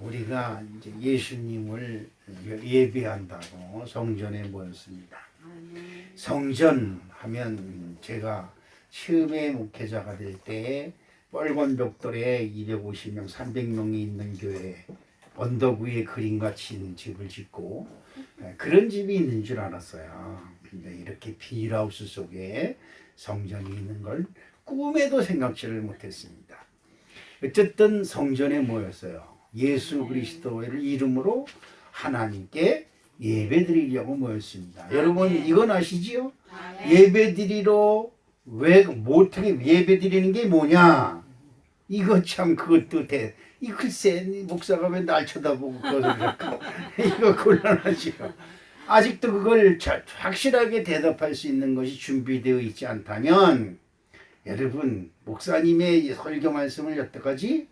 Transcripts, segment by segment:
우리가 이제 예수님을 예배한다고 성전에 모였습니다. 성전 하면 제가 처음에 목회자가 될 때 뻘건 벽돌에 250명, 300명이 있는 교회 언덕 위에 그림같이 있는 집을 짓고 그런 집이 있는 줄 알았어요. 근데 이렇게 비닐하우스 속에 성전이 있는 걸 꿈에도 생각지를 못했습니다. 어쨌든 성전에 모였어요. 예수 그리스도를 이름으로 하나님께 예배드리려고 모였습니다. 여러분 이건 아시지요? 예배드리러 어떻게 예배드리는 게 뭐냐? 이거 참 그것도 이 글쎄 목사가 왜 날 쳐다보고 그것을 자꾸 이거 곤란하지요. 아직도 그걸 확실하게 대답할 수 있는 것이 준비되어 있지 않다면 여러분 목사님의 설교 말씀을 여태까지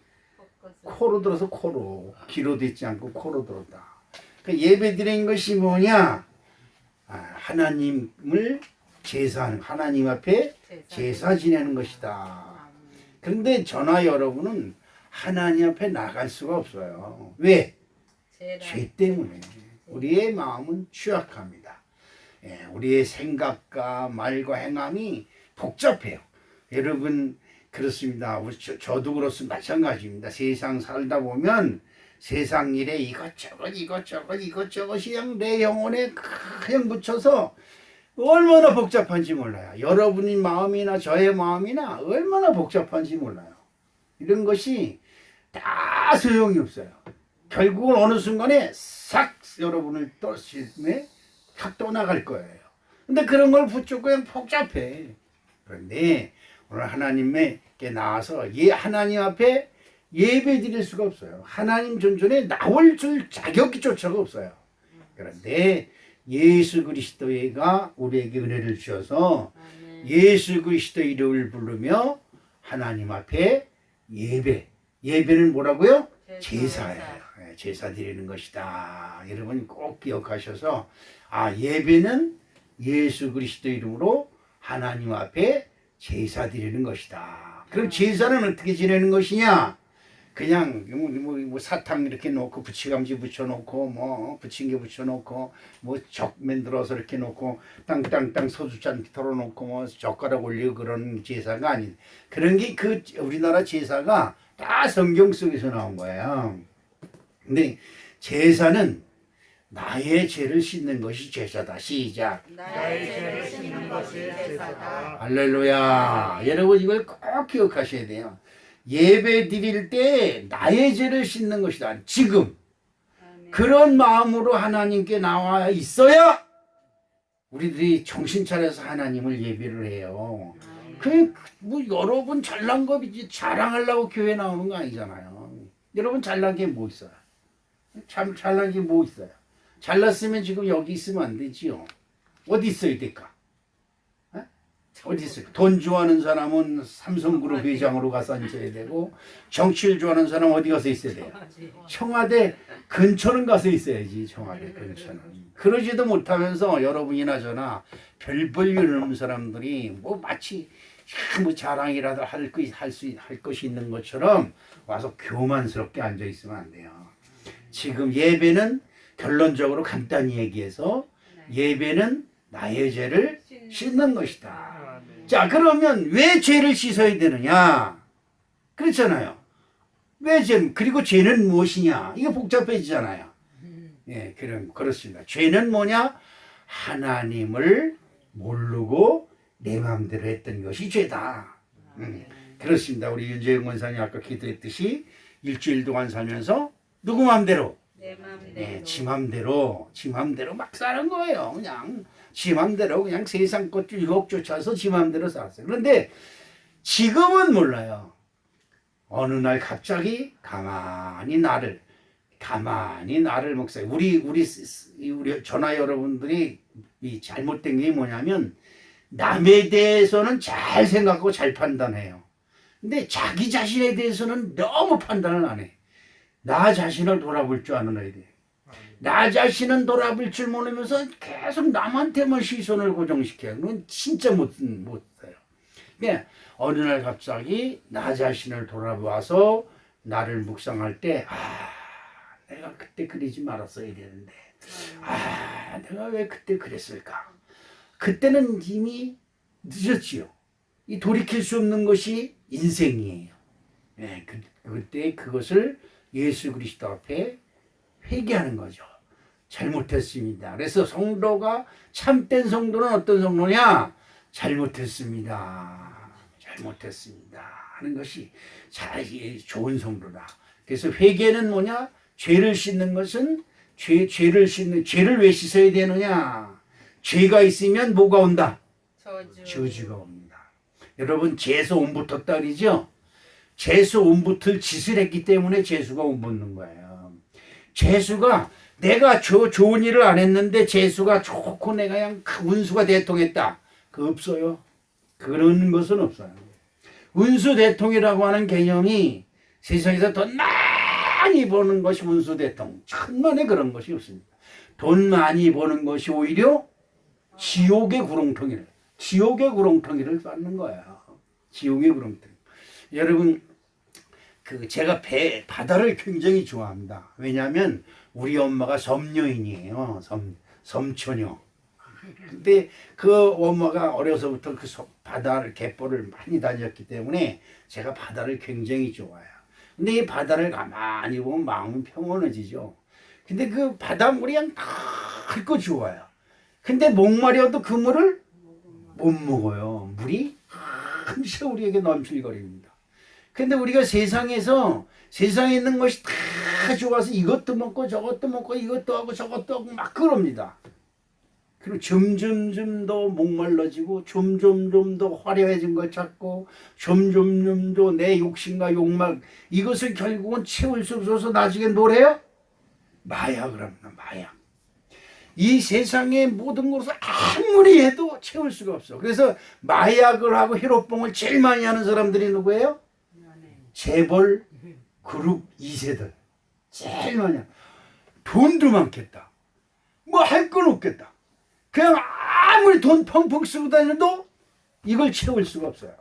코로 들어서 코로 귀로 듣지 않고 코로 들었다. 그러니까 예배드리는 것이 뭐냐? 하나님을 제사하는 하나님 앞에 제사 지내는 것이다. 그런데 저나 여러분은 하나님 앞에 나갈 수가 없어요. 왜? 죄 때문에. 우리의 마음은 취약합니다. 우리의 생각과 말과 행함이 복잡해요. 여러분 그렇습니다. 저도 그렇습니다. 마찬가지입니다. 세상 살다 보면 세상 일에 이것저것이 그냥 내 영혼에 그냥 묻혀서 얼마나 복잡한지 몰라요. 여러분의 마음이나 저의 마음이나 얼마나 복잡한지 몰라요. 이런 것이 다 소용이 없어요. 결국은 어느 순간에 싹 여러분을 싹 떠나갈 거예요. 근데 그런 걸 붙잡고 그냥 복잡해. 그런데 오늘 하나님께 나와서 하나님 앞에 예배 드릴 수가 없어요. 하나님 존전에 나올 줄 자격조차가 없어요. 그런데 예수 그리스도가 우리에게 은혜를 주셔서 예수 그리스도 이름을 부르며 하나님 앞에 예배는 뭐라고요? 제사예요. 제사 드리는 것이다. 여러분 꼭 기억하셔서 예배는 예수 그리스도 이름으로 하나님 앞에 제사 드리는 것이다. 그럼 제사는 어떻게 지내는 것이냐? 그냥 뭐 사탕 이렇게 놓고 부치감지 붙여놓고 부침개 붙여놓고 적 만들어서 이렇게 놓고 땅땅땅 소주잔 털어놓고 젓가락 올리고 그런 제사가 아닌 그런 게 우리나라 제사가 다 성경 속에서 나온 거예요. 근데 제사는 나의 죄를 씻는 것이 제사다. 시작. 나의 죄를 씻는 것이 제사다. 할렐루야. 여러분 이걸 꼭 기억하셔야 돼요. 예배 드릴 때 나의 죄를 씻는 것이다. 지금 그런 마음으로 하나님께 나와 있어야 우리들이 정신 차려서 하나님을 예배를 해요. 여러분 잘난 거지 자랑하려고 교회 나오는 거 아니잖아요. 여러분 잘난 게 뭐 있어요? 참 잘난 게 뭐 있어요? 잘났으면 지금 여기 있으면 안 되지요. 어디 있어야 될까? 어디 있어요? 돈 좋아하는 사람은 삼성그룹 회장으로 가서 앉아야 되고 정치를 좋아하는 사람은 어디 가서 있어야 돼요? 청와대 근처는 가서 있어야지. 청와대 근처는. 그러지도 못하면서 여러분이나 저나 별볼 일 없는 사람들이 마치 자랑이라도 할 것이 있는 것처럼 와서 교만스럽게 앉아 있으면 안 돼요. 지금 예배는 결론적으로 간단히 얘기해서 예배는 나의 죄를 씻는 것이다. 자, 그러면 왜 죄를 씻어야 되느냐? 그렇잖아요. 그리고 죄는 무엇이냐? 이거 복잡해지잖아요. 그렇습니다. 죄는 뭐냐? 하나님을 모르고 내 마음대로 했던 것이 죄다. 그렇습니다. 우리 윤재영 원사님 아까 기도했듯이 일주일 동안 살면서 누구 마음대로? 내 마음대로. 지 맘대로 막 사는 거예요. 그냥 지 맘대로 그냥 세상 것 유혹 쫓아서 지 맘대로 살았어요. 그런데 지금은 몰라요. 어느 날 갑자기 가만히 나를 목사님 우리 전화 여러분들이 이 잘못된 게 뭐냐면 남에 대해서는 잘 생각하고 잘 판단해요. 근데 자기 자신에 대해서는 너무 판단을 안 해. 나 자신을 돌아볼 줄 아는 애들. 나 자신은 돌아볼 줄 모르면서 계속 남한테만 시선을 고정시켜요. 그건 진짜 못해요. 그러니까 어느 날 갑자기 나 자신을 돌아봐서 나를 묵상할 때 내가 그때 그러지 말았어야 되는데 내가 왜 그때 그랬을까? 그때는 이미 늦었지요. 이 돌이킬 수 없는 것이 인생이에요. 네, 그때 그것을 예수 그리스도 앞에 회개하는 거죠. 잘못했습니다. 그래서 성도가 참된 성도는 어떤 성도냐? 잘못했습니다. 잘못했습니다. 하는 것이 좋은 성도다. 그래서 회개는 뭐냐? 죄를 씻는 것은 죄를 왜 씻어야 되느냐? 죄가 있으면 뭐가 온다? 저주가 옵니다. 여러분 죄수 온 붙었다 그러죠? 죄수 온 붙을 짓을 했기 때문에 죄수가 온 붙는 거예요. 죄수가 내가 좋은 일을 안 했는데 죄수가 좋고 내가 그냥 운수가 대통했다. 그거 없어요. 그런 것은 없어요. 운수 대통이라고 하는 개념이 세상에서 돈 많이 버는 것이 운수 대통. 천만에 그런 것이 없습니다. 돈 많이 버는 것이 오히려 지옥의 구렁텅이를 쌓는 거야. 지옥의 구렁텅이. 여러분, 제가 바다를 굉장히 좋아합니다. 왜냐하면 우리 엄마가 섬녀인이에요. 섬처녀. 근데 그 엄마가 어려서부터 바다를 갯벌을 많이 다녔기 때문에 제가 바다를 굉장히 좋아해요. 근데 이 바다를 가만히 보면 마음은 평온해지죠. 근데 그 바닷물이 그냥 맑고 좋아요. 근데 목마려도 그 물을 못 먹어요. 물이 항상 우리에게 넘실거립니다. 근데 우리가 세상에 있는 것이 다 좋아서 이것도 먹고 저것도 먹고 이것도 하고 저것도 하고 막 그럽니다. 그리고 점점 더 목말라지고 점점 더 화려해진 걸 찾고 점점 더 내 욕심과 욕망 이것을 결국은 채울 수 없어서 나중에 뭐래요? 마약을 합니다. 마약. 이 세상의 모든 것을 아무리 해도 채울 수가 없어. 그래서 마약을 하고 혈오병을 제일 많이 하는 사람들이 누구예요? 재벌 그룹 2세들 제일 많이 하는. 돈도 많겠다. 뭐 할 건 없겠다. 그냥 아무리 돈 펑펑 쓰고 다녀도 이걸 채울 수가 없어요.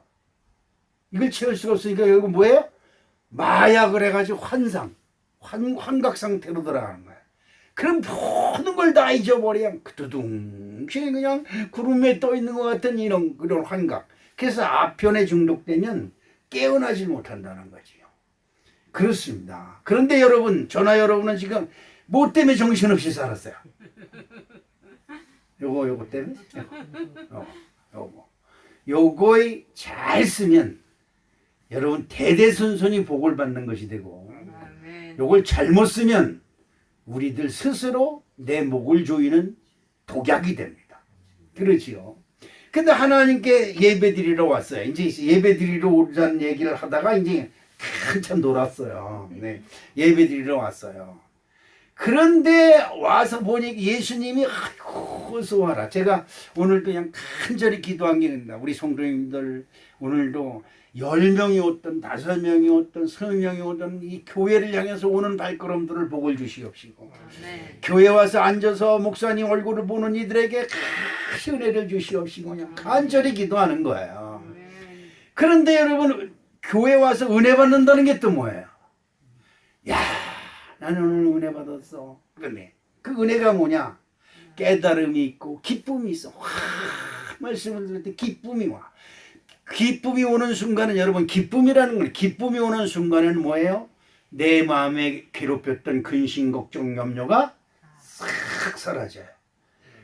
이걸 채울 수가 없으니까 결국 뭐예요? 마약을 해가지고 환각 상태로 들어가는 거예요. 그럼 모든 걸 다 잊어버려. 두둥실 그냥 구름에 떠 있는 것 같은 그런 환각. 그래서 아편에 중독되면 깨어나질 못한다는 거지요. 그렇습니다. 그런데 여러분은 지금 뭐 때문에 정신없이 살았어요? 요거 때문에? 요거에 잘 쓰면 여러분 대대손손이 복을 받는 것이 되고 요걸 잘못 쓰면 우리들 스스로 내 목을 조이는 독약이 됩니다. 그렇지요. 근데 하나님께 예배드리러 왔어요. 이제 예배드리러 오자는 얘기를 하다가 이제 한참 놀았어요. 네. 예배드리러 왔어요. 그런데 와서 보니 예수님이 아이고 어서 와라. 제가 오늘도 그냥 간절히 기도한 게 있습니다. 우리 성도님들 오늘도 10명이 오든 5명이 오든 3명이 오든 이 교회를 향해서 오는 발걸음들을 복을 주시옵시고 교회 와서 앉아서 목사님 얼굴을 보는 이들에게 큰 은혜를 주시옵시고 그냥 간절히 기도하는 거예요. 그런데 여러분 교회 와서 은혜 받는다는 게 또 뭐예요? 야 나는 오늘 은혜 받았어. 그런데 그 은혜가 뭐냐? 깨달음이 있고 기쁨이 있어. 말씀을 들을 때 기쁨이 와. 기쁨이 오는 순간은 여러분 기쁨이라는 건 기쁨이 오는 순간에는 뭐예요? 내 마음에 괴롭혔던 근심 걱정 염려가 싹 사라져요.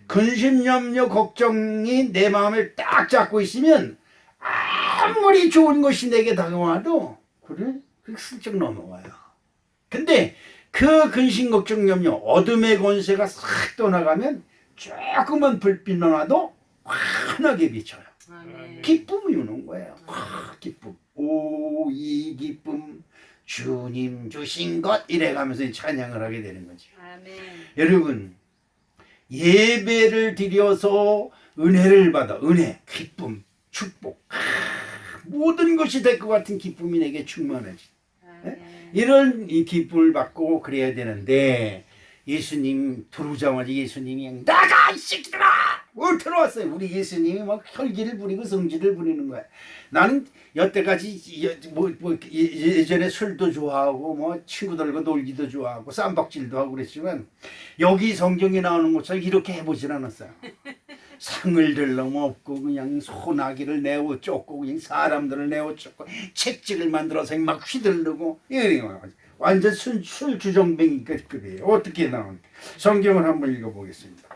근심 염려 걱정이 내 마음을 딱 잡고 있으면 아무리 좋은 것이 내게 다가와도 그래 슬쩍 넘어와요. 근데 그 근심 걱정 염려 어둠의 권세가 싹 떠나가면 조금만 불빛 나도 환하게 비쳐요. 기쁨이 오는 거예요. 기쁨. 오, 이 기쁨 주님 주신 것 이래가면서 찬양을 하게 되는 거죠. 아멘. 여러분 예배를 드려서 은혜를 받아 은혜, 기쁨, 축복 모든 것이 될 것 같은 기쁨이 내게 충만하지. 이런 이 기쁨을 받고 그래야 되는데 예수님 들어오자마자 예수님이 나가 이 새끼들아 들어왔어요. 우리 예수님이 막 혈기를 부리고 성질을 부리는 거야. 나는 여태까지 예전에 술도 좋아하고 뭐 친구들과 놀기도 좋아하고 쌈박질도 하고 그랬지만 여기 성경에 나오는 것처럼 이렇게 해보진 않았어요. 상을 들러먹고 그냥 소나기를 내어 쫓고 그냥 사람들을 내어 쫓고 채찍을 만들어서 막 휘두르고 이래요. 완전 술 주정뱅이급이에요. 어떻게 나오는? 성경을 한번 읽어보겠습니다.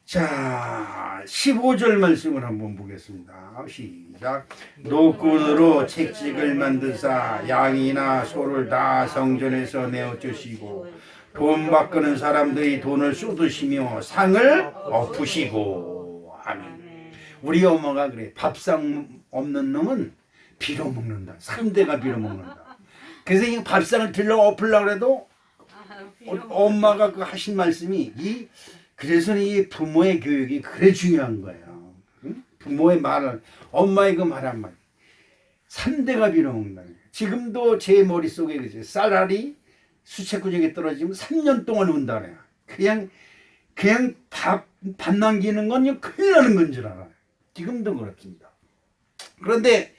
자, 15절 말씀을 한번 보겠습니다. 시작. 노끈으로 채찍을 만드사 양이나 소를 다 성전에서 내어주시고 돈 바꾸는 사람들이 돈을 쏟으시며 상을 엎으시고. 아멘. 우리 엄마가 그래. 밥상 없는 놈은 빌어먹는다. 3대가 빌어먹는다. 그래서 이 밥상을 들러 엎으려고 해도 엄마가 그 하신 말씀이 그래서 이 부모의 교육이 그래 중요한 거예요. 응? 부모의 말을 엄마의 그 말 한마디 3대가 빌어먹는다. 지금도 제 머릿속에 그죠. 쌀알이 수채구정에 떨어지면 3년 동안 운다 그래요. 그냥 밥 남기는 건 큰일 나는 건 줄 알아요. 지금도 그렇습니다. 그런데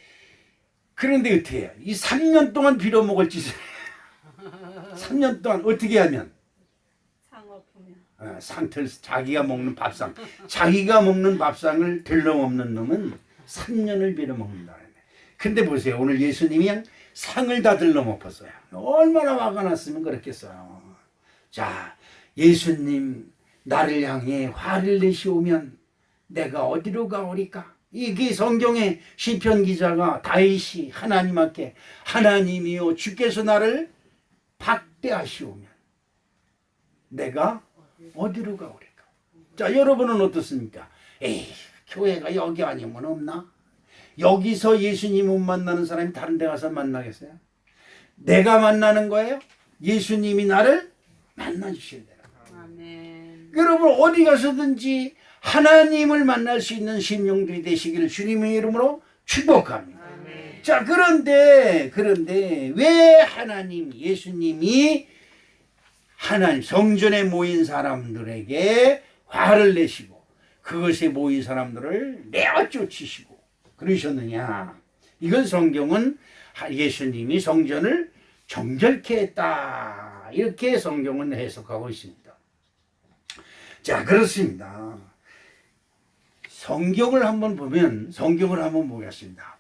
어떻게 해요? 이 3년 동안 빌어먹을 짓을 3년 동안 어떻게 하면 상태를 자기가 먹는 밥상 자기가 먹는 밥상을 들러먹는 놈은 3년을 빌어먹는다. 근데 보세요. 오늘 예수님이 그냥 상을 다 들러먹었어요. 얼마나 화가 났으면 그랬겠어요. 자, 예수님 나를 향해 화를 내시오면 내가 어디로 가오리까? 이게 성경의 시편 기자가 다윗이 하나님 앞에 하나님이여 주께서 나를 박대하시오면 내가 어디로 가오리까? 자, 여러분은 어떻습니까? 에이, 교회가 여기 아니면 없나? 여기서 예수님 못 만나는 사람이 다른 데 가서 만나겠어요? 내가 만나는 거예요? 예수님이 나를 만나주셔야 돼요. 아멘. 여러분 어디 가서든지 하나님을 만날 수 있는 심령들이 되시기를 주님의 이름으로 축복합니다. 아멘. 자, 그런데 왜 예수님이 하나님 성전에 모인 사람들에게 화를 내시고 그것에 모인 사람들을 내어 쫓으시고 그러셨느냐? 이건 성경은 예수님이 성전을 정결케 했다. 이렇게 성경은 해석하고 있습니다. 자, 그렇습니다. 성경을 한번 보겠습니다.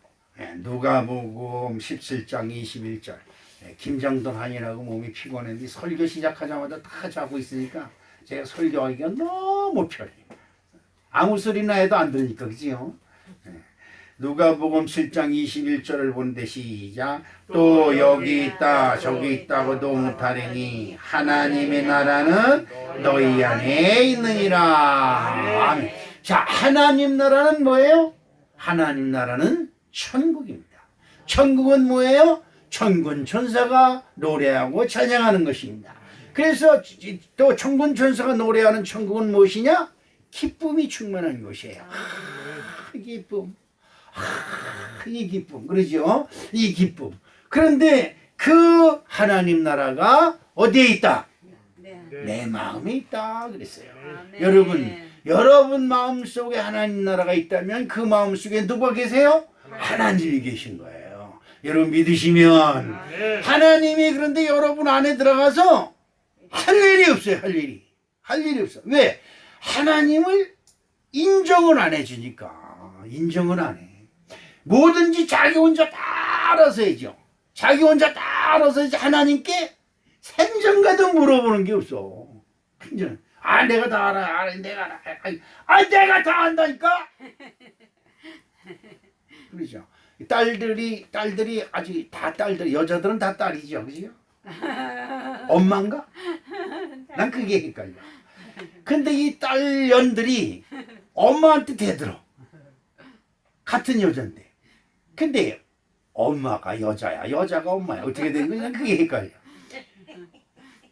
누가복음 17장 21절. 김장돈 한이라고 몸이 피곤했는데 설교 시작하자마자 다 자고 있으니까 제가 설교하기가 너무 편해요. 아무 소리나 해도 안 들으니까, 그지요? 누가복음 7장 21절을 보는데 시작. 또 여기 있다 저기 있다고도 못하리니 하나님의 나라는 너희 안에 있느니라. 아멘. 자, 하나님 나라는 뭐예요? 하나님 나라는 천국입니다. 천국은 뭐예요? 천군 천사가 노래하고 찬양하는 것입니다. 그래서 또 천군 천사가 노래하는 천국은 무엇이냐? 기쁨이 충만한 것이에요. 기쁨. 이 기쁨. 그러죠? 이 기쁨. 그런데 그 하나님 나라가 어디에 있다? 내 마음에 있다 그랬어요. 여러분 마음속에 하나님 나라가 있다면 그 마음속에 누가 계세요? 하나님이 계신 거예요. 여러분 믿으시면 하나님이 그런데 여러분 안에 들어가서 할 일이 없어요. 할 일이 없어. 왜? 하나님을 인정을 안 해주니까. 인정을 안 해. 뭐든지 자기 혼자 다 알아서 해죠. 자기 혼자 다 알아서 해서 하나님께 생전가도 물어보는 게 없어. 내가 다 알아. 내가 다 안다니까. 그렇죠. 딸들이 아직 다 딸들, 여자들은 다 딸이죠, 그죠? 엄마인가? 난 그게 헷갈려. 근데 이 딸년들이 엄마한테 대들어. 같은 여잔데. 근데 엄마가 여자야, 여자가 엄마야. 어떻게 된 거냐? 그게 헷갈려.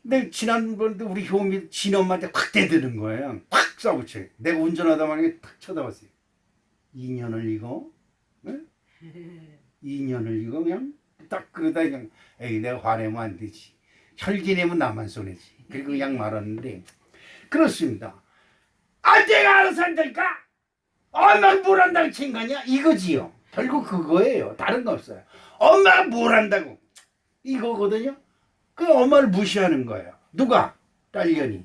근데 지난번도 우리 효미 친엄마한테 확 대드는 거예요. 확 쏴붙여. 내가 운전하다 말이야 탁 쳐다봤어요. 2년을 이거? 응? 2년을 이거 그냥 딱 그러다 그냥 에이 내가 화내면 안 되지. 혈기 내면 나만 손해지. 그리고 그냥 말았는데 그렇습니다. 내가 알아서 한다니까. 엄마가 뭘 한다고 친 거냐? 이거지요. 결국 그거예요. 다른 거 없어요. 엄마가 뭘 한다고 이거거든요. 그 엄마를 무시하는 거예요. 누가? 딸년이.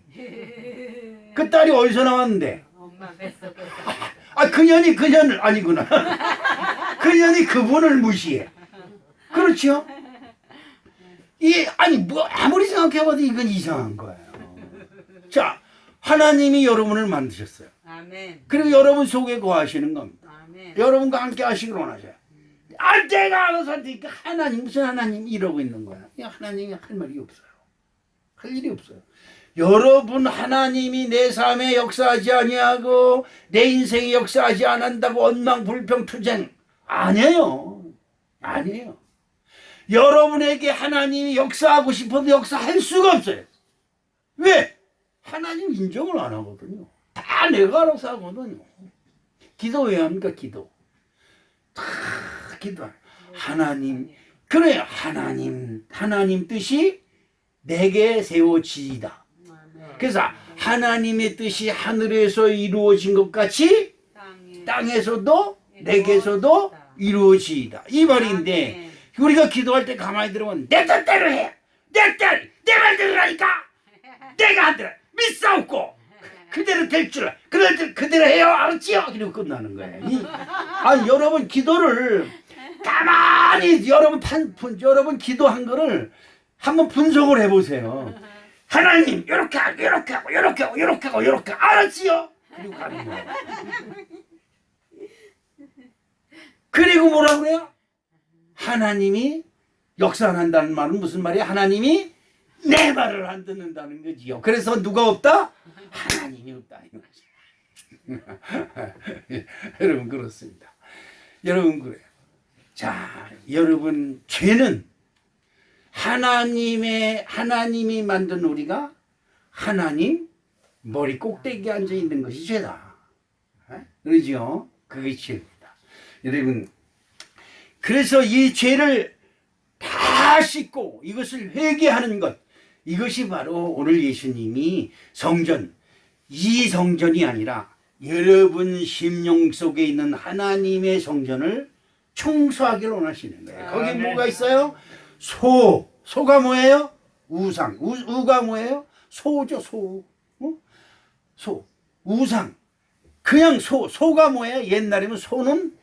그 딸이 어디서 나왔는데? 엄마 뱃속에서. 그년을 아니구나. 그년이 그분을 무시해. 그렇죠? 뭐 아무리 생각해봐도 이건 이상한 거예요. 자, 하나님이 여러분을 만드셨어요. 아멘. 그리고 여러분 속에 거하시는 겁니다. 아멘. 여러분과 함께 하시길 원하셔요. 내가 알아서 하니까 하나님 무슨 하나님 이러고 있는 거야. 하나님이 할 말이 없어요. 할 일이 없어요. 여러분 하나님이 내 삶에 역사하지 아니하고 내 인생에 역사하지 않는다고 원망불평투쟁 아니에요. 아니에요. 여러분에게 하나님이 역사하고 싶어도 역사할 수가 없어요. 왜? 하나님 인정을 안 하거든요. 다 내가 알아서 하거든요. 기도 왜 합니까? 기도. 다 기도. 하나님. 그래요. 하나님 뜻이 내게 세워지이다. 그래서 하나님의 뜻이 하늘에서 이루어진 것 같이 땅에서도 내게서도 이루어지이다. 이 말인데 우리가 기도할 때 가만히 들어보면 내 뜻대로 해. 내 말대로라니까. 내가 안 들어. 믿사옵고 그대로 될 줄. 그대로 해요. 알았지요? 그리고 끝나는 거예요. 여러분 기도를 가만히 여러분 기도한 거를 한번 분석을 해보세요. 하나님 이렇게 하고 알았지요? 그리고 가는 거예요. 그리고 뭐라 그래요? 하나님이 역사한다는 말은 무슨 말이에요? 하나님이 내 말을 안 듣는다는 거지요. 그래서 누가 없다? 하나님이 없다. 여러분 그렇습니다. 여러분 그래요. 자, 여러분 죄는 하나님이 만든 우리가 하나님 머리 꼭대기에 앉아 있는 것이 죄다. 그러죠? 그게 죄입니다. 여러분, 그래서 이 죄를 다 씻고 이것을 회개하는 것, 이것이 바로 오늘 예수님이 이 성전이 아니라 여러분 심령 속에 있는 하나님의 성전을 청소하기를 원하시는 거예요. 거기 뭐가 있어요? 소가 뭐예요? 우상. 우가 뭐예요? 소죠, 소. 우상. 그냥 소가 뭐예요? 옛날에는 소는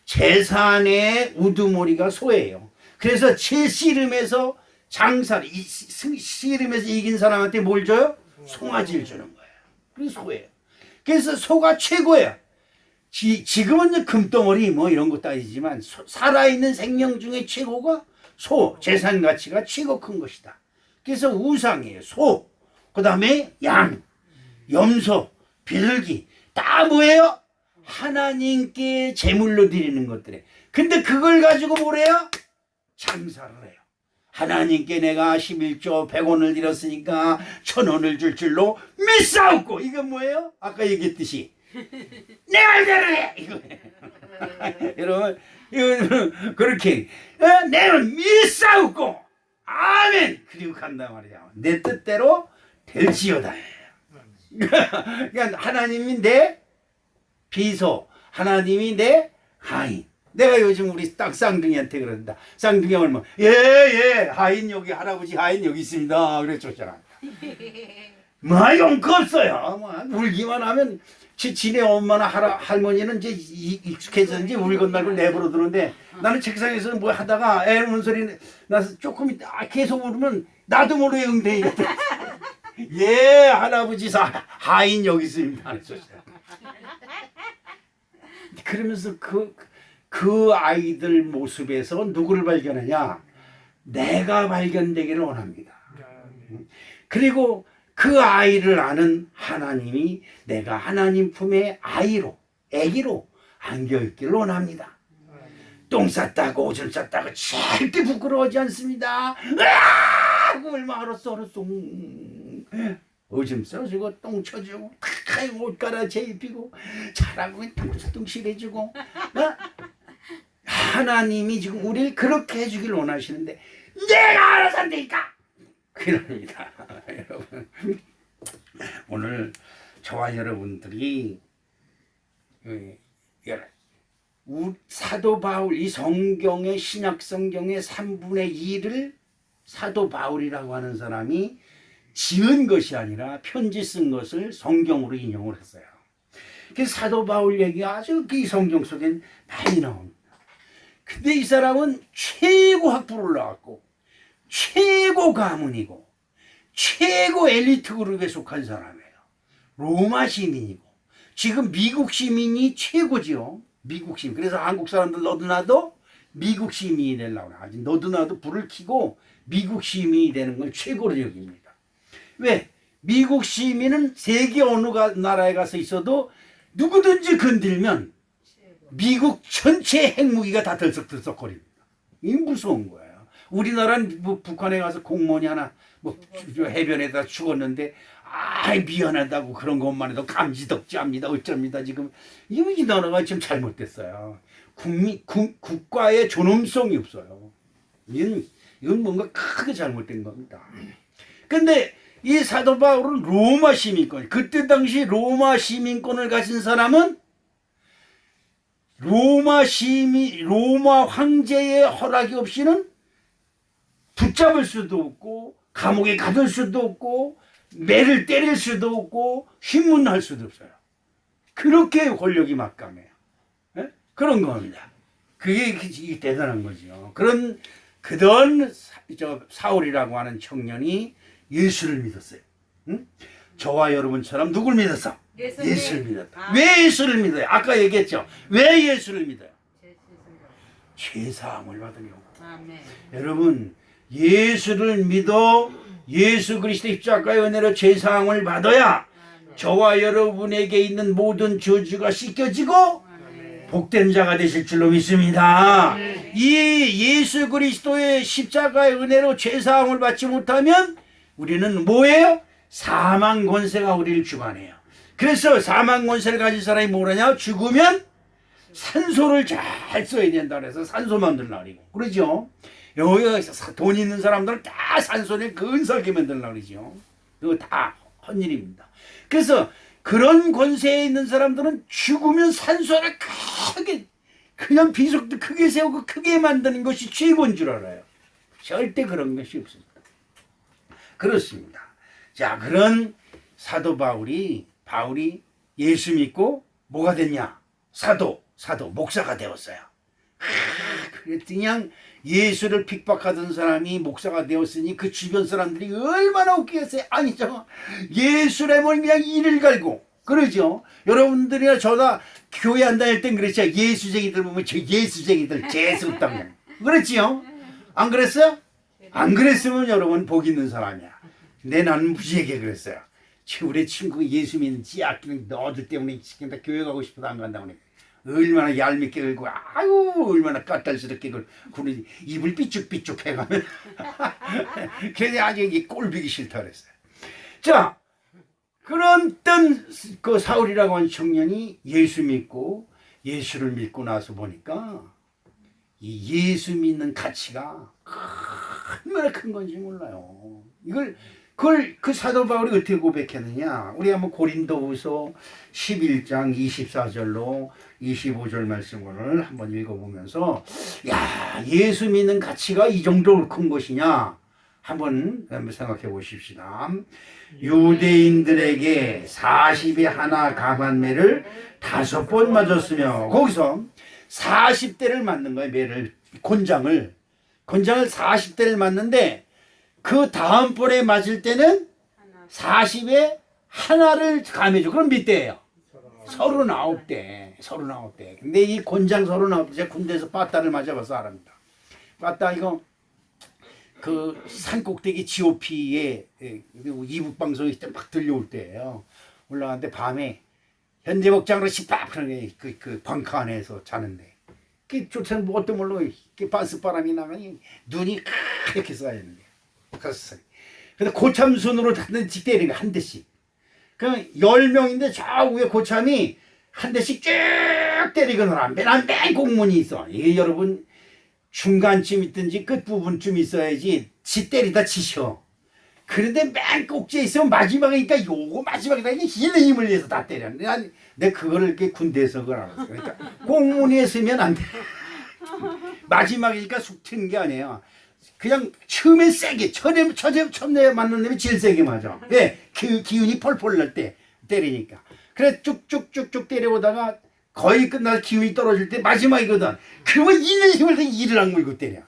재산의 우두머리가 소예요. 그래서 씨름에서 씨름에서 이긴 사람한테 뭘 줘요? 송아지를 주는 거예요. 그래서 소예요. 그래서 소가 최고예요. 지금은 금덩어리 뭐 이런 거 따지지만 살아있는 생명 중에 최고가 재산 가치가 최고 큰 것이다. 그래서 우상이에요. 그 다음에 양, 염소, 비둘기 다 뭐예요? 하나님께 제물로 드리는 것들에. 근데 그걸 가지고 뭐래요? 장사를 해요. 하나님께 내가 11조 100원을 드렸으니까 1000원을 줄 줄로 믿사옵고. 이건 뭐예요? 아까 얘기했듯이 내 말대로 해. 이거예요. 여러분 이거는 그렇게 내가 믿사옵고 아멘. 그리고 간단 말이야. 내 뜻대로 될지어다. 그러니까 하나님이 내 비서, 하나님이 내 하인. 내가 요즘 우리 딱 쌍둥이한테 그런다. 쌍둥이 얼마? 예, 하인 여기, 할아버지 하인 여기 있습니다. 그래 쫓아가. 뭐 용거 없어요. 울기만 하면 지네 엄마나 할머니는 이제 익숙해졌는지 울건 말고 내버려 두는데 나는 책상에서 뭐 하다가 애 우는 소리 나서 조금 있다 계속 울으면 나도 모르게 응대해. 예, 할아버지 하인 여기 있습니다. 그러면서 그 아이들 모습에서 누구를 발견하냐? 내가 발견되기를 원합니다. 그리고 그 아이를 아는 하나님이 내가 하나님 품에 애기로 안겨있기를 원합니다. 똥 쌌다고 오줌 쌌다고 절대 부끄러워하지 않습니다. 얼마 알았어. 오줌 싸주고 똥 쳐주고 옷 갈아입히고 자라고 뚱실해주고 하나님이 지금 우리를 그렇게 해주길 원하시는데 내가 알아서 한다니까 그럽니다. 여러분 오늘 저와 여러분들이 사도 바울, 이 성경의 신약 성경의 3분의 2를 사도 바울이라고 하는 사람이 지은 것이 아니라 편지 쓴 것을 성경으로 인용을 했어요. 그래서 사도 바울 얘기가 아주 이 성경 속엔 많이 나옵니다. 근데 이 사람은 최고 학부를 나왔고 최고 가문이고 최고 엘리트 그룹에 속한 사람이에요. 로마 시민이고 지금 미국 시민이 최고지요. 미국 시민. 그래서 한국 사람들 너도 나도 미국 시민이 되려고 그래. 아직 너도 나도 불을 켜고 미국 시민이 되는 걸 최고로 여깁니다. 왜? 미국 시민은 세계 어느 나라에 가서 있어도 누구든지 건들면 미국 전체 핵무기가 다 들썩들썩거립니다. 이게 무서운 거예요. 우리나라는 뭐 북한에 가서 공무원이 하나 뭐 해변에다 죽었는데 미안하다고 그런 것만 해도 감지덕지합니다. 어쩝니다. 지금 이 나라가 지금 잘못됐어요. 국가의 존엄성이 없어요. 이건 뭔가 크게 잘못된 겁니다. 근데 이 사도 바울은 로마 시민권, 그때 당시 로마 시민권을 가진 사람은 로마 황제의 허락이 없이는 붙잡을 수도 없고 감옥에 가둘 수도 없고 매를 때릴 수도 없고 신문할 수도 없어요. 그렇게 권력이 막강해요. 네? 그런 겁니다. 그게 대단한 거죠. 그런 사울이라고 하는 청년이 예수를 믿었어요. 응? 저와 여러분처럼 누굴 믿었어? 예수를 믿었다. 왜 예수를 믿어요? 아까 얘기했죠. 왜 예수를 믿어요? 죄사함을 받으려고. 여러분 예수를 믿어 예수 그리스도 십자가의 은혜로 죄사함을 받아야 저와 여러분에게 있는 모든 저주가 씻겨지고 복된 자가 되실 줄로 믿습니다. 이 예수 그리스도의 십자가의 은혜로 죄사함을 받지 못하면 우리는 뭐예요? 사망 권세가 우리를 주관해요. 그래서 사망 권세를 가진 사람이 뭐라냐? 죽으면 산소를 잘 써야 된다 그래서 산소 만들려고 그러고 그러죠. 여기서 돈 있는 사람들은 다 산소를 근사하게 만들려고 그러죠. 그거 다 헛일입니다. 그래서 그런 권세에 있는 사람들은 죽으면 산소를 크게 그냥 비속도 크게 세우고 크게 만드는 것이 최고인 줄 알아요. 절대 그런 것이 없습니다. 그렇습니다. 자, 그런 사도 바울이 예수 믿고 뭐가 됐냐? 사도, 목사가 되었어요. 그냥 예수를 픽박하던 사람이 목사가 되었으니 그 주변 사람들이 얼마나 웃기겠어요. 아니, 예수라면 그냥 이를 갈고, 그러죠. 여러분들이나 저나 교회 안 다닐 땐 그랬죠. 예수쟁이들 보면 저 예수쟁이들 재수 없다고. 그랬지요? 안 그랬어요? 안 그랬으면 여러분 복 있는 사람이야. 근데 나는 무지하게 그랬어요. 우리 친구 예수 믿는 지 아끼는 너들 때문에 시킨다 교회 가고 싶어도 안 간다고 그래. 얼마나 얄밉게 긁고 아유 얼마나 까탈스럽게 굴고 입을 삐쭉삐쭉 해가면 그래서 아주 이게 꼴보기 싫다 그랬어요. 자, 그런 그 사울이라고 하는 청년이 예수를 믿고 나서 보니까 이 예수 믿는 가치가 얼마나 큰 건지 몰라요. 그걸 그 사도 바울이 어떻게 고백했느냐? 우리 한번 고린도후서 11장 24절로 25절 말씀을 한번 읽어보면서 야, 예수 믿는 가치가 이 정도로 큰 것이냐? 한번 생각해 보십시다. 유대인들에게 40에 하나 강한 매를 5번 맞았으며 거기서 40대를 맞는 거예요. 권장을 40대를 맞는데 그 다음번에 맞을 때는 40에 하나를 감해줘. 그럼 몇 대예요? 39대. 근데 이 권장 39대 제가 군대에서 빠따를 맞아봐서 알았습니다. 빠따 이거 그 산꼭대기 GOP에 이북 방송이 막 들려올 때예요. 올라갔는데 밤에 현대복장으로 시뻘하게 그 벙커 안에서 자는데 그 조차는 뭐 어떤 걸로 반스바람이 나가니 눈이 이렇게 쌓였는데 갔어요. 근데 고참순으로 단대씩 때리는 거 한 대씩. 그럼 10명인데 저 위에 고참이 한 대씩 쭉 때리거나 맨 공문이 있어. 이게 여러분 중간쯤 있든지 끝부분쯤 있어야지 지 때리다 지셔. 그런데 맨 꼭지에 있으면 마지막이니까 요거 마지막에다 이게 힘을 내서 다 때려. 내가 그거를 이렇게 군대에서 그걸 알았어. 그러니까 꽁무니에 쓰면 안 돼. 마지막이니까 쑥 튀는 게 아니에요. 그냥 처음에 세게 처음에 맞는 놈이 제일 세게 맞아. 왜? 그 기운이 펄펄 날 때 때리니까. 그래 쭉쭉쭉쭉 때려오다가 거의 끝날 기운이 떨어질 때 마지막이거든. 그러면 있는 힘을 다 이를 악물고 때려.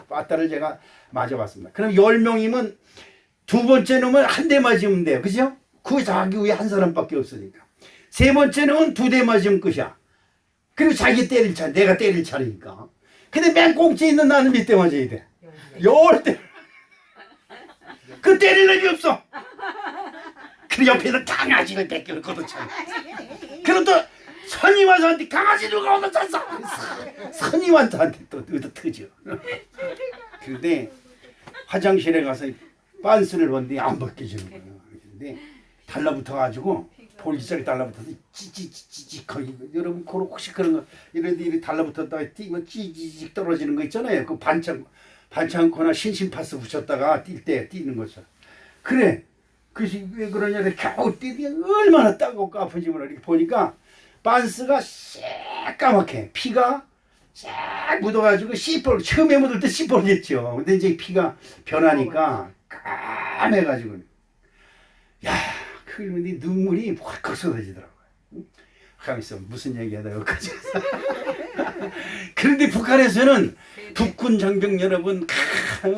빠따를 제가 맞아봤습니다. 그럼 10명이면 두 번째 놈은 한 대 맞으면 돼요. 그죠? 그 자기 위에 한 사람밖에 없으니까. 세 번째 놈은 2대 맞으면 끝이야. 그리고 자기 때릴 차례, 내가 때릴 차례니까. 근데 맨 꼭지에 있는 나는 몇 대 맞아야 돼? 10대. 그 때릴 놈이 없어. 그 옆에서 강아지를 뺏기는 것도 참. 그럼 또 선임한테 강아지 누가 얻어찼어? 선임한테 또 얻어 터져. 그런데 화장실에 가서 빤스를 봤는데 안 벗겨지는 거예요. 근데 달라붙어가지고 볼기장에 달라붙어서 찌찌찌찌 거기 여러분 그런 혹시 그런 거 이래 달라붙었다가 뛰면 찌찌찌 떨어지는 거 있잖아요. 그 반창거나 신심파스 붙였다가 뛸 때 뛰는 거죠. 그래. 그래서 왜 그러냐 겨우 뛰니 얼마나 따갑고 아픈지 몰라. 이렇게 보니까 빤스가 새까맣게 피가 싹 묻어가지고 씨뻘 처음에 묻을 때 씨뻘겠죠. 근데 이제 피가 변하니까 까매가지고 야 그런데 눈물이 확 쏟아지더라고요. 가만있어 무슨 얘기하다 여기까지. 그런데 북한에서는 북군 장병 여러분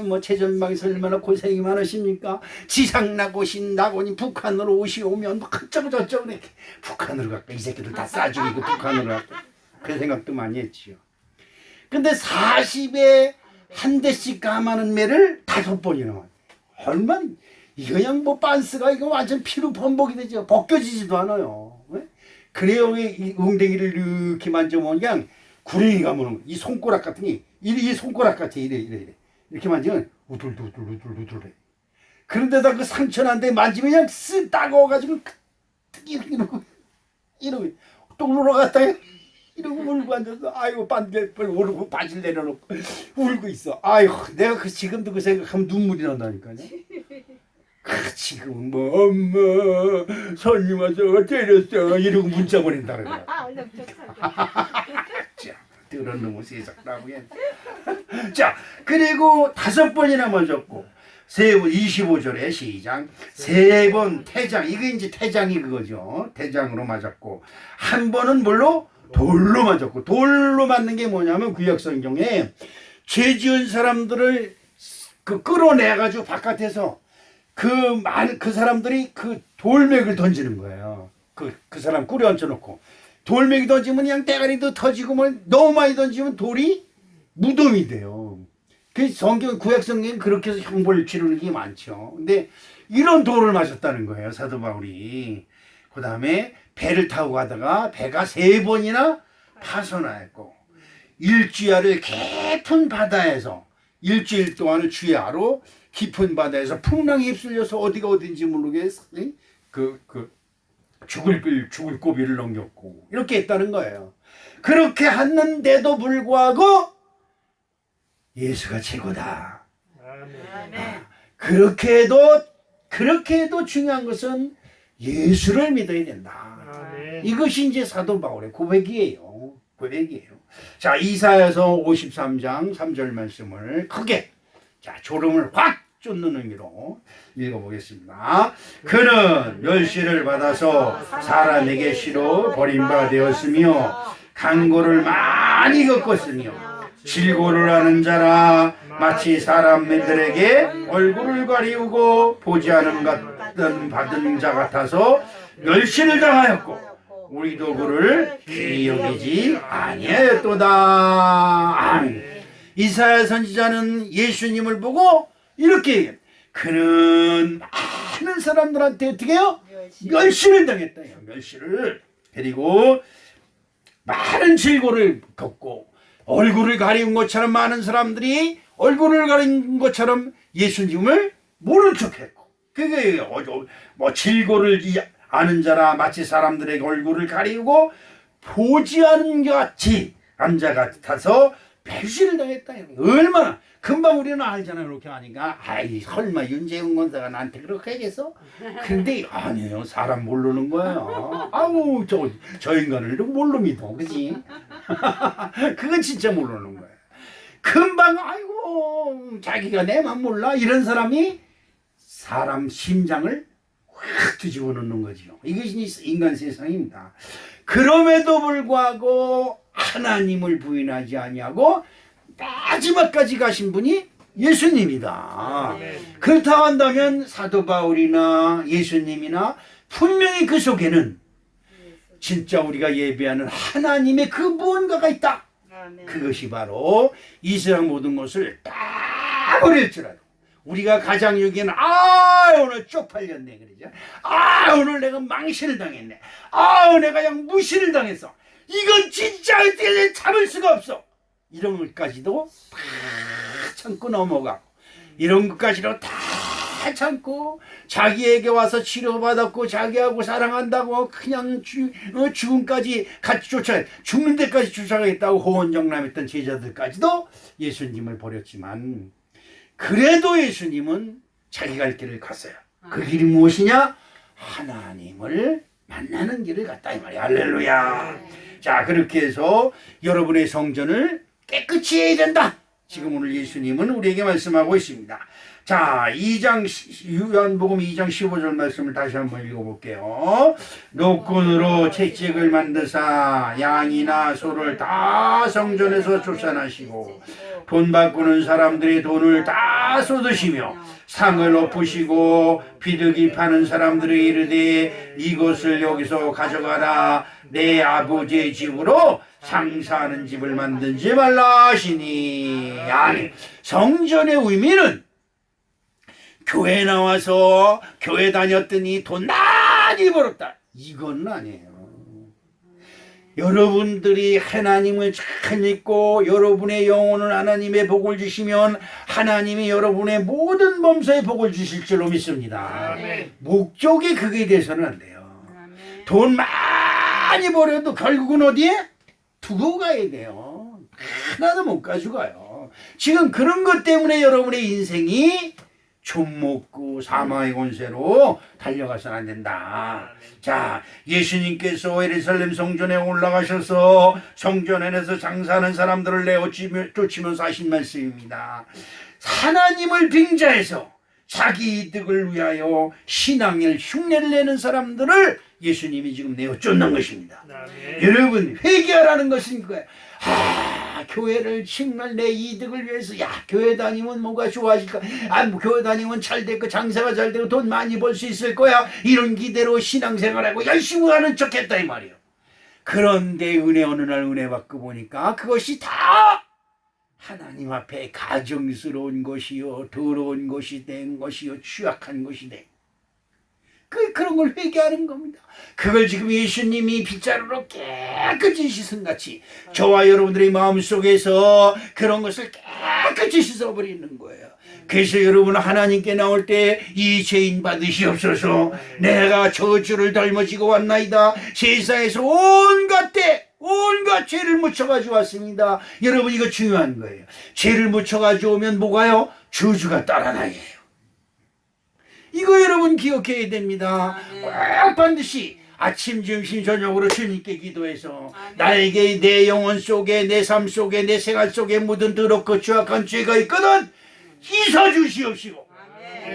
뭐 최전방에서 얼마나 고생이 많으십니까? 지상낙오신 낙원이 북한으로 오시오면 뭐 어쩌고 저쩌고 북한으로 갈까 이 새끼들 다 쏴죽이고 북한으로 갈까 그 생각도 많이 했지요. 근데 40에 한 대씩 감하는 매를 5번이나 왔네. 얼마나 이거 그냥 뭐 빤스가 이거 완전 피로 범벅이 되죠. 벗겨지지도 않아요. 왜? 그래요 이 웅덩이를 이렇게 만져보면 그냥 구렁이 가면 이 손가락 같은 게 이 손가락 같아 이래 이렇게 만지면 우둘두둘해. 그런데다 그 상처 난데 만지면 그냥 쓱 따가워가지고 이러고 또 울어 갔다 이러고 울고 앉아서 아이고 반대를 울고 바지를 내려놓고 울고 있어. 아이고 내가 그 지금도 그 생각하면 눈물이 난다니까요. 지금 뭐 엄마 손님 와서 때렸어 이러고 문자 보낸다 그래요. 더러운 놈의 세상라고 해. 자 그리고 5번이나 맞았고 25절에 시작 3번 태장 이게 이제 태장이 그거죠. 태장으로 맞았고 한 번은 뭘로? 돌로 맞았고 돌로 맞는 게 뭐냐면 구약성경에 죄 지은 사람들을 그 끌어내가지고 바깥에서 그 사람들이 그 돌멩이를 던지는 거예요. 그 사람 꾸려 앉혀놓고 돌멩이 던지면 그냥 대가리도 터지고 뭐 너무 많이 던지면 돌이 무덤이 돼요. 그 구약 성경은 그렇게 해서 형벌 치르는 게 많죠. 근데 이런 돌을 맞았다는 거예요 사도 바울이. 그 다음에 배를 타고 가다가 배가 3번이나 파손하였고 일주야를 깊은 바다에서 일주일 동안을 주야로 깊은 바다에서 풍랑에 휩쓸려서 어디가 어딘지 모르게 죽을 고비를 넘겼고 이렇게 했다는 거예요. 그렇게 했는데도 불구하고 예수가 최고다. 그렇게 해도 중요한 것은 예수를 믿어야 된다. 이것이 이제 사도 바울의 고백이에요. 자 이사야서 53장 3절 말씀을 크게 졸음을 확 쫓는 의미로 읽어보겠습니다. 그는 멸시를 받아서 사람에게 시로 버림받아 되었으며 강고를 많이 겪었으며 질고를 하는 자라 마치 사람들에게 얼굴을 가리우고 보지 않은 같은 받은 자 같아서 멸시를 당하였고 우리도 그를 귀히 여기지 아니하였도다. 아멘. 이사야 선지자는 예수님을 보고 이렇게 얘기해요. 그는 많은 사람들한테 어떻게 해요? 멸시를 당했다. 멸시를. 그리고 많은 질고를 겪고 얼굴을 가리운 것처럼 많은 사람들이 얼굴을 가린 것처럼 예수님을 모른 척했고 그게 뭐 질고를 아는 자라 마치 사람들에게 얼굴을 가리우고 보지 않은 것 같이 앉아 같아서 배신을 당했다. 얼마나 금방 우리는 알잖아요. 그렇게 하니까 아이 설마 윤재훈 권사가 나한테 그렇게 하겠어? 근데 아니에요. 사람 모르는 거예요. 아우 저 인간을 뭘로 믿어, 그지? 그건 진짜 모르는 거예요. 금방 아이고 자기가 내만 몰라 이런 사람이 사람 심장을 확 뒤집어 놓는 거죠. 이것이 인간 세상입니다. 그럼에도 불구하고 하나님을 부인하지 아니하고 마지막까지 가신 분이 예수님이다. 그렇다고 한다면 사도 바울이나 예수님이나 분명히 그 속에는 진짜 우리가 예배하는 하나님의 그 무언가가 있다. 그것이 바로 이 세상 모든 것을 다 버릴지라도 우리가 가장 여기는 오늘 쪽팔렸네 그러죠. 오늘 내가 망신을 당했네. 내가 그냥 무시를 당했어. 이건 진짜 어떻게 참을 수가 없어. 이런 것까지도 다 참고 넘어가고 이런 것까지도 다 참고 자기에게 와서 치료받았고 자기하고 사랑한다고 그냥 죽음까지 같이 죽는 데까지 쫓아가겠다고 호언장담했던 제자들까지도 예수님을 버렸지만 그래도 예수님은 자기 갈 길을 갔어요. 그 길이 무엇이냐? 하나님을 만나는 길을 갔다 이 말이야. 할렐루야. 자, 그렇게 해서 여러분의 성전을 깨끗이 해야 된다. 지금 오늘 예수님은 우리에게 말씀하고 있습니다. 자, 요한복음 2장 15절 말씀을 다시 한번 읽어볼게요. 노끈으로 채찍을 만드사 양이나 소를 다 성전에서 쫓아나시고 돈 바꾸는 사람들이 돈을 다 쏟으시며 상을 엎으시고 비둘기 파는 사람들이 이르되 이것을 여기서 가져가라. 내 아버지의 집으로 상사하는 집을 만들지 말라 하시니. 아니, 성전의 의미는 교회 나와서 교회 다녔더니 돈 많이 벌었다. 이건 아니에요. 여러분들이 하나님을 잘 믿고 여러분의 영혼을 하나님의 복을 주시면 하나님이 여러분의 모든 범사에 복을 주실 줄로 믿습니다. 아멘. 목적이 그게 돼서는 안 돼요. 돈 많이 벌어도 결국은 어디에? 두고 가야 돼요. 하나도 못 가져가요. 지금 그런 것 때문에 여러분의 인생이 좀 먹고 사망의 권세로 달려가서는 안 된다. 자, 예수님께서 예루살렘 성전에 올라가셔서 성전 안에서 장사하는 사람들을 내어 쫓으면서 하신 말씀입니다. 하나님을 빙자해서 자기 이득을 위하여 신앙의 흉내를 내는 사람들을 예수님이 지금 내어 쫓는 것입니다. 여러분 회개하라는 것은 그거예요. 교회를 정말 내 이득을 위해서 교회 다니면 뭐가 좋아질까? 교회 다니면 잘 되고 장사가 잘 되고 돈 많이 벌 수 있을 거야. 이런 기대로 신앙생활하고 열심히 하는 척했다 이 말이에요. 그런데 어느 날 은혜 받고 보니까 그것이 다 하나님 앞에 가증스러운 것이요 더러운 것이 된 것이요 취약한 것이 돼. 그런 걸 회개하는 겁니다. 그걸 지금 예수님이 빗자루로 깨끗이 씻은같이 저와 여러분들의 마음속에서 그런 것을 깨끗이 씻어버리는 거예요. 그래서 여러분 하나님께 나올 때 이 죄인 받으시옵소서. 내가 저주를 덜머지고 왔나이다. 세상에서 온갖 죄를 묻혀가지고 왔습니다. 여러분 이거 중요한 거예요. 죄를 묻혀가지고 오면 뭐가요? 저주가 따라다녀요. 이거 여러분 기억해야 됩니다. 꼭 반드시 아침, 점심, 저녁으로 주님께 기도해서 나에게 내 영혼 속에 내 삶 속에 내 생활 속에 묻은 더럽고 추악한 죄가 있거든 씻어 주시옵시고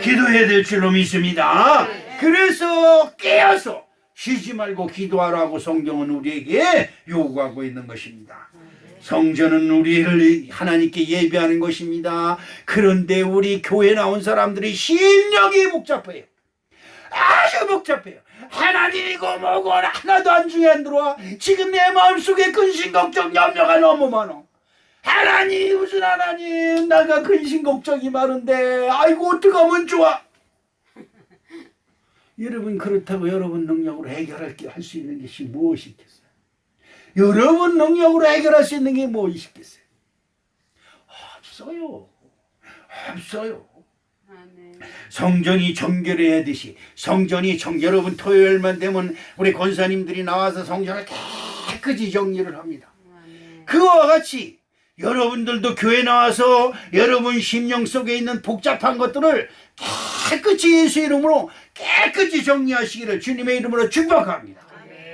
기도해야 될 줄로 믿습니다. 그래서 깨어서 쉬지 말고 기도하라고 성경은 우리에게 요구하고 있는 것입니다. 성전은 우리를 하나님께 예배하는 것입니다. 그런데 우리 교회 나온 사람들이 심령이 복잡해요. 아주 복잡해요. 하나님이고 뭐고 하나도 안중에 안 들어와. 지금 내 마음속에 근심 걱정 염려가 너무 많아. 하나님 무슨 하나님 내가 근심 걱정이 많은데 아이고 어떡하면 좋아. 여러분 그렇다고 여러분 능력으로 해결할 수 있는 것이 무엇이 있겠어요? 여러분 능력으로 해결할 수 있는 게 무엇이 있겠어요? 없어요. 성전이 정결해야 하듯이 여러분 토요일만 되면 우리 권사님들이 나와서 성전을 깨끗이 정리를 합니다. 그와 같이 여러분들도 교회 나와서 여러분 심령 속에 있는 복잡한 것들을 깨끗이 예수 이름으로 깨끗이 정리하시기를 주님의 이름으로 축복합니다.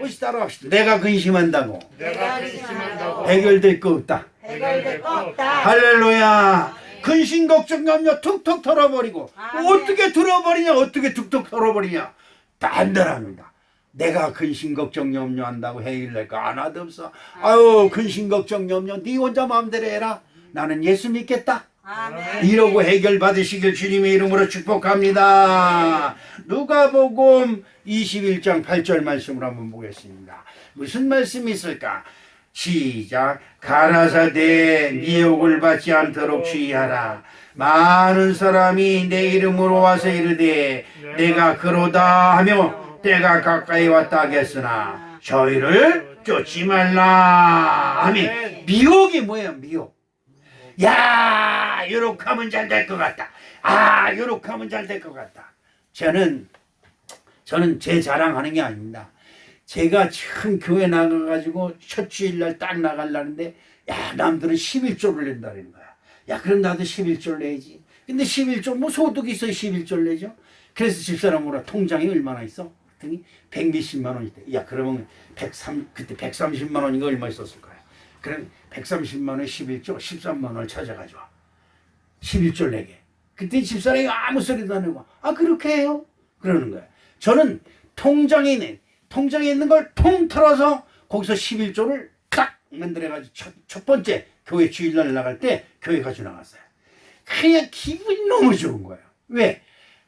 혹시 따라합시다. 내가 근심한다고 내가 근심한다고 해결될 거 없다. 해결될 거 없다. 할렐루야. 근심 걱정 염려 툭툭 털어버리고 아멘. 어떻게 털어버리냐, 어떻게 툭툭 털어버리냐. 단단합니다. 내가 근심 걱정 염려한다고 해결될 거 하나도 없어. 아유, 근심 걱정 염려 네 혼자 마음대로 해라. 나는 예수 믿겠다. 아멘. 이러고 해결 받으시길 주님의 이름으로 축복합니다. 누가복음 21장 8절 말씀을 한번 보겠습니다. 무슨 말씀이 있을까? 시작. 가라사대 미혹을 받지 않도록 주의하라. 많은 사람이 내 이름으로 와서 이르되 내가 그로다 하며 때가 가까이 왔다 하겠으나 저희를 쫓지 말라. 아멘. 미혹이 뭐예요? 미혹. 야, 요렇게 하면 잘 될 것 같다. 아, 요렇게 하면 잘 될 것 같다. 저는 제 자랑하는 게 아닙니다. 제가 처음 교회 나가가지고 첫 주일날 딱 나가려는데, 야, 남들은 11조를 낸다는 거야. 야, 그럼 나도 11조를 내야지. 근데 11조, 뭐 소득이 있어야 11조를 내죠. 그래서 집사람 뭐라, 통장이 얼마나 있어? 그랬더니 100몇십만 원 있대. 야, 그러면 그때 130만 원인가 얼마 있었을 거야. 그럼 130만 원에 11조, 13만 원을 찾아가지고 11조를 내게. 그때 집사람이 아무 소리도 안 하고, 아, 그렇게 해요? 그러는 거야. 저는 통장에 있는 걸 통 털어서 거기서 11조를 딱 만들어가지고 첫 번째 교회 주일날 나갈 때 교회 가지고 나갔어요. 그냥 기분이 너무 좋은 거예요. 왜?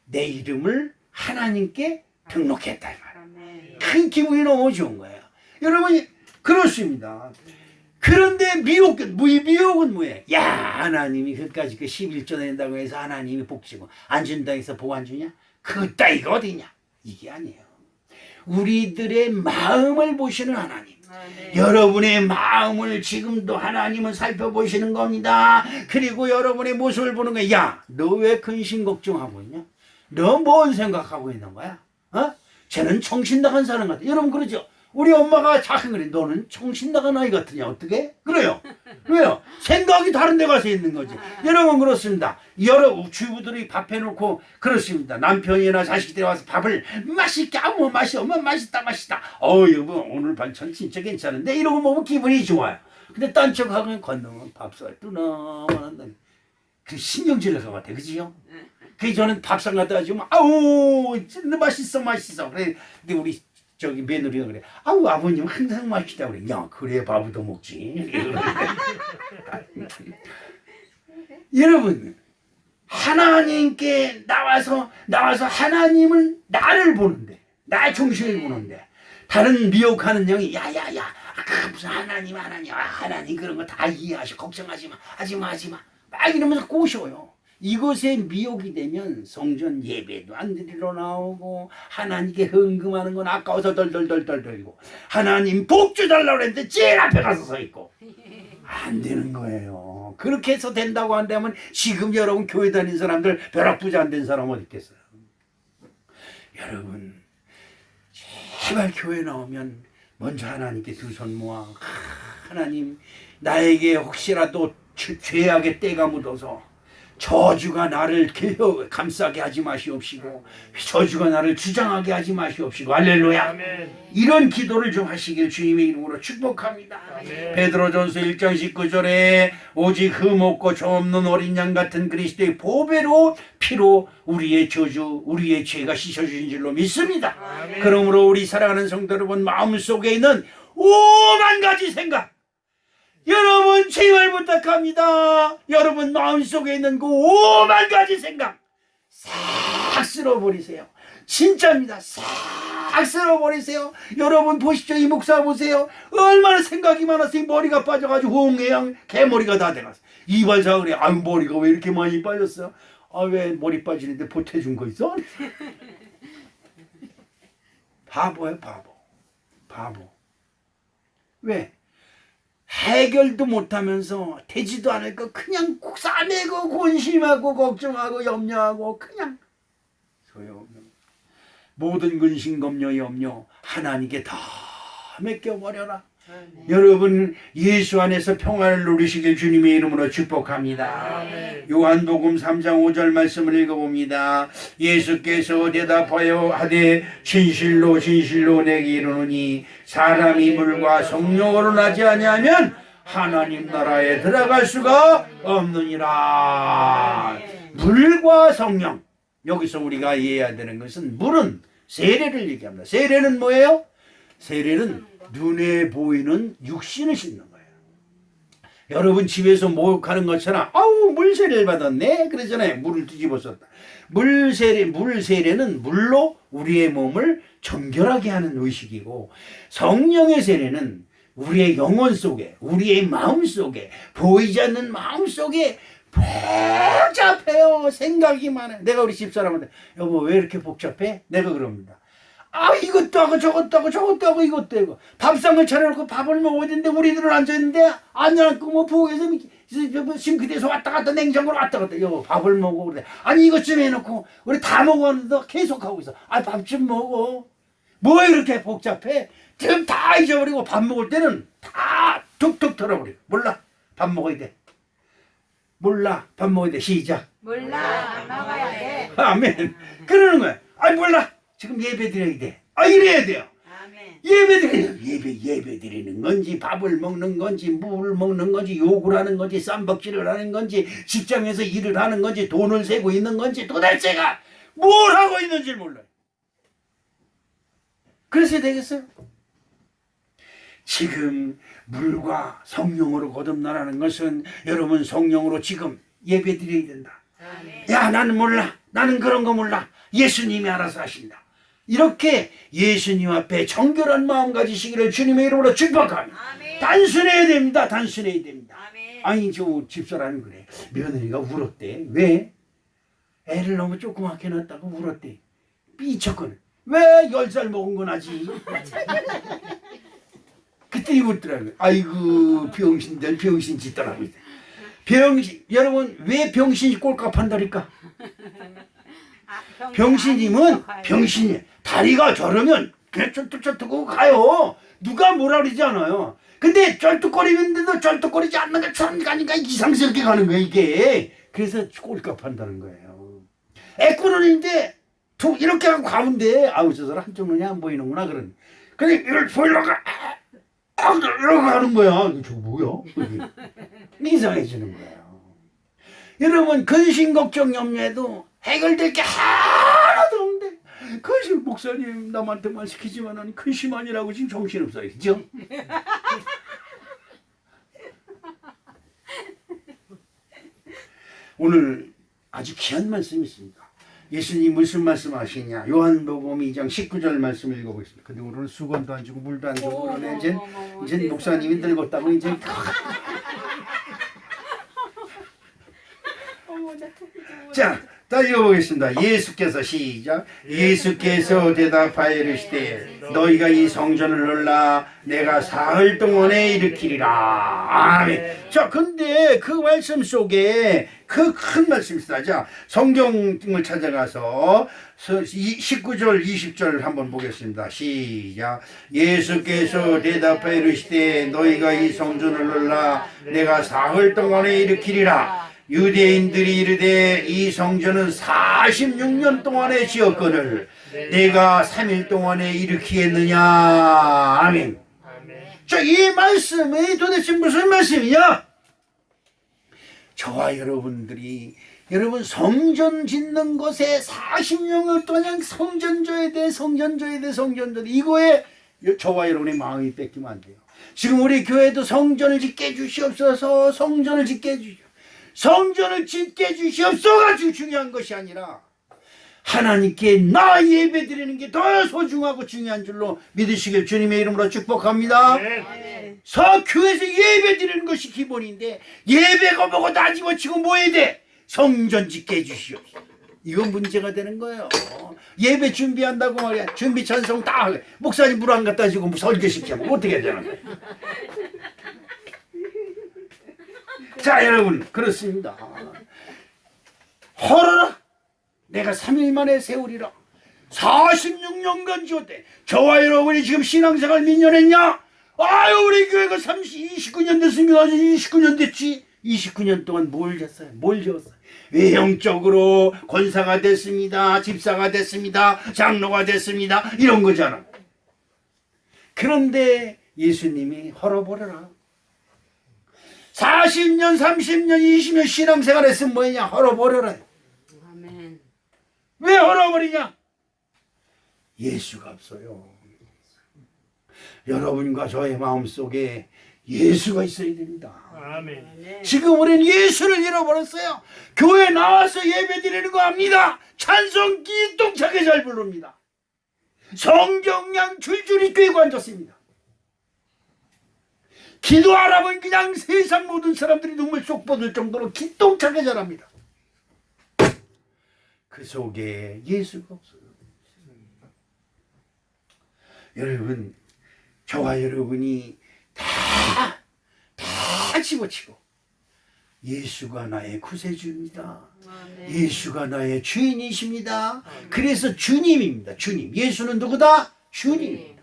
내 이름을 하나님께 등록했다 이 말이에요. 큰 기분이 너무 좋은 거예요. 여러분이 그렇습니다. 그런데 미혹은 뭐예요? 야, 하나님이 그까지 그 11조 낸다고 해서 하나님이 복 주고 안 준다 해서 복 안 주냐? 그 따위가 어디냐? 이게 아니에요. 우리들의 마음을 보시는 하나님. 여러분의 마음을 지금도 하나님은 살펴보시는 겁니다. 그리고 여러분의 모습을 보는 거야. 야, 너 왜 근심 걱정하고 있냐? 너 뭔 생각하고 있는 거야? 어? 쟤는 정신 나간 사람 같아. 여러분 그러죠? 우리 엄마가 자꾸 그래. 너는 정신 나간 아이 같으냐? 어떻게? 그래요. 왜요? 생각이 다른 데 가서 있는 거지. 여러분 그렇습니다. 여러 주부들이 밥 해놓고 그렇습니다. 남편이나 자식들이 와서 밥을 맛있게 아무 맛이 엄마 맛있다. 여보 오늘 반찬 진짜 괜찮은데 이러고 먹으면 기분이 좋아요. 근데 딴 척하고 건너면 밥살 뜨나만한다. 그 신경질 것 같아. 그지요? 그래서 저는 밥상 갖다 주면 아우 진짜 맛있어. 그래. 근데 우리 저기 며느리가 그래. 아우 아버님 항상 맛있다 그래. 야 그래 밥을 더 먹지. 여러분 하나님께 나와서 하나님은 나를 보는데 나의 중심을 보는데 다른 미혹하는 영이 야야야 무슨 하나님 그런 거 다 이해하셔. 걱정하지 마 막 이러면서 꼬셔요. 이것에 미혹이 되면 성전 예배도 안 드리러 나오고 하나님께 헌금하는 건 아까워서 덜덜덜덜덜고 하나님 복 주달라고 그랬는데 제일 앞에 가서 서 있고 안 되는 거예요. 그렇게 해서 된다고 한다면 지금 여러분 교회 다니는 사람들 벼락 부자 안 된 사람 어디 있겠어요. 여러분 제발 교회 나오면 먼저 하나님께 두 손 모아 하나님 나에게 혹시라도 죄악의 때가 묻어서 저주가 나를 감싸게 하지 마시옵시고 저주가 나를 주장하게 하지 마시옵시고 할렐루야. 아멘. 이런 기도를 좀 하시길 주님의 이름으로 축복합니다. 아멘. 베드로전서 1장 19절에 오직 흠없고 죄없는 어린 양 같은 그리스도의 보배로 피로 우리의 저주 우리의 죄가 씻어주신 줄로 믿습니다. 아멘. 그러므로 우리 사랑하는 성도 여러분 마음속에 있는 5만 가지 생각 여러분 제발 부탁합니다. 여러분 마음속에 있는 그 5만 가지 생각 싹 쓸어버리세요. 진짜입니다. 싹 쓸어버리세요. 여러분 보십시오. 이 목사 보세요. 얼마나 생각이 많았어요. 머리가 빠져가지고 홍해양 개머리가 다 돼갔어. 이발사 그래. 아유 머리가 왜 이렇게 많이 빠졌어? 아 왜 머리 빠지는데 보태준 거 있어? 바보예요 바보. 왜? 해결도 못하면서 되지도 않을 거 그냥 싸매고 곤심하고 걱정하고 염려하고 그냥 소용없는 모든 근심 염려 하나님께 다 맡겨버려라. 여러분 예수 안에서 평안을 누리시길 주님의 이름으로 축복합니다. 아멘. 요한복음 3장 5절 말씀을 읽어봅니다. 예수께서 대답하여 하되 진실로 진실로 내게 이르노니 사람이 물과 성령으로 나지 아니하면 하나님 나라에 들어갈 수가 없느니라. 물과 성령, 여기서 우리가 이해해야 되는 것은 물은 세례를 얘기합니다. 세례는 뭐예요? 세례는 눈에 보이는 육신을 씻는 거예요. 여러분 집에서 목욕하는 것처럼 아우 물 세례를 받았네 그러잖아요. 물을 뒤집어 썼다. 물 세례는 물로 우리의 몸을 정결하게 하는 의식이고, 성령의 세례는 우리의 영혼 속에, 우리의 마음 속에, 보이지 않는 마음 속에 복잡해요. 생각이 많아요. 내가 우리 집사람한테 여보 왜 이렇게 복잡해? 내가 그럽니다. 아 이것도 하고 저것도 하고 저것도 하고 이것도 하고 밥상을 차려놓고 밥을 먹어야 되는데 우리들은 앉아있는데 앉아놓고 뭐 부엌에서 싱크대에서 왔다 갔다 냉장고로 왔다 갔다 여보 밥을 먹어 그래. 아니 이것 좀 해놓고 우리 다 먹었는데 계속하고 있어. 아 밥 좀 먹어. 뭐 이렇게 복잡해? 지금 다 잊어버리고 밥 먹을 때는 다 툭툭 털어버려. 몰라 밥 먹어야 돼. 몰라 밥 먹어야 돼. 시작. 몰라 밥 먹어야 돼. 아멘. 그러는 거야. 아 몰라 지금 예배 드려야 돼. 아 이래야 돼요. 아멘. 예배 드리는 건지 밥을 먹는 건지 물을 먹는 건지 욕을 하는 건지 쌈박질을 하는 건지 직장에서 일을 하는 건지 돈을 세고 있는 건지 도대체가 뭘 하고 있는지 몰라요. 그래서 되겠어요? 지금 물과 성령으로 거듭나라는 것은 여러분 성령으로 지금 예배 드려야 된다. 아멘. 야 나는 몰라. 나는 그런 거 몰라. 예수님이 알아서 하신다. 이렇게 예수님 앞에 정결한 마음 가지시기를 주님의 이름으로 축복합니다. 아멘. 단순해야 됩니다. 단순해야 됩니다. 아멘. 아니 저 집사람이 그래. 며느리가 울었대. 왜? 애를 너무 조그맣게 낳았다고 울었대. 삐쳤거든. 왜 10살 먹은 건 하지? 그때 울더라고요. 아이고 병신들 병신 짓더라고요. 병신 여러분 왜 병신이 꼴값 한다니까? 병신이면 병신이 다리가 저러면 그냥 쩔뚝쩔뚝하고 가요. 누가 뭐라 그러지 않아요. 근데 쩔뚝거리는데도 쩔뚝거리지 않는 것처럼 가니까 이상스럽게 가는 거예요 이게. 그래서 꼴값 한다는 거예요. 애꾸는인데 이렇게 하고 가운데 아우 저 사람 한쪽 눈이 안 보이는구나 그런. 근데 이걸 보이려고 이러고 하는 거야. 저거 뭐야? 이상해지는 거예요. 여러분 근심 걱정 염려해도 해결될 게 하나도 없는데 근심 목사님 남한테만 시키지만은 근심 아니라고 지금 정신없어요. 그죠? 오늘 아주 귀한 말씀이 있습니다. 예수님 무슨 말씀 하시냐? 요한복음 2장 19절 말씀 읽어보겠습니다. 근데 오늘은 수건도 안 주고 물도 안 주고 그러네. 이제 목사님이 늙었다고 이제 자, 다 읽어보겠습니다. 예수께서 시작. 예수께서 대답하여 이르시되 너희가 이 성전을 놀라 내가 사흘 동안에 일으키리라. 아멘. 자, 근데 그 말씀 속에 그 큰 말씀이 있어요. 자, 성경을 찾아가서 19절 20절 한번 보겠습니다. 시작. 예수께서 대답하여 이르시되 너희가 이 성전을 놀라 내가 사흘 동안에 일으키리라. 유대인들이 이르되 이 성전은 46년 동안에 지었거늘 내가 3일 동안에 일으키겠느냐. 아멘. 자, 이 말씀이 도대체 무슨 말씀이냐? 저와 여러분들이 여러분 성전 짓는 것에 46년 동안 성전 줘야 돼 이거에 저와 여러분의 마음이 뺏기면 안 돼요. 지금 우리 교회도 성전을 짓게 해주시옵소서. 성전을 짓게 해주시옵소서. 성전을 짓게 해주시옵소서가 중요한 것이 아니라 하나님께 나 예배 드리는 게 더 소중하고 중요한 줄로 믿으시길 주님의 이름으로 축복합니다. 교회에서 예배 드리는 것이 기본인데 예배가 뭐고 다 집어치고 뭐 해야 돼? 성전 짓게 해주시옵소서. 이건 문제가 되는 거예요. 예배 준비한다고 말이야. 준비 찬송 다 하게. 목사님 물 안 갖다 주고 설교시키면 어떻게 해야 되는 거야? 자, 여러분 그렇습니다. 허러라 내가 3일 만에 세우리라. 46년간 지었대. 저와 여러분이 지금 신앙생활 몇 년 했냐? 아유 우리 교회가 29년 됐습니다. 아직 29년 됐지. 29년 동안 뭘 졌어요? 뭘 지었어요? 외형적으로 권사가 됐습니다. 집사가 됐습니다. 장로가 됐습니다. 이런 거잖아. 그런데 예수님이 헐어버려라. 40년, 30년, 20년 신앙생활 했으면 뭐냐? 헐어버려라. 아멘. 왜 헐어버리냐? 예수가 없어요. 여러분과 저의 마음속에 예수가 있어야 됩니다. 아멘. 지금 우리는 예수를 잃어버렸어요. 교회 나와서 예배 드리는 거 압니다. 찬송 기똥차게 잘 부릅니다. 성경량 줄줄이 꿰고 앉았습니다. 기도하라면 그냥 세상 모든 사람들이 눈물 쏙 뻗을 정도로 기똥차게 잘합니다. 그 속에 예수가 없어요. 여러분, 저와 여러분이 다 집어치고 예수가 나의 구세주입니다. 아멘. 예수가 나의 주인이십니다. 그래서 주님입니다. 주님. 예수는 누구다? 주님.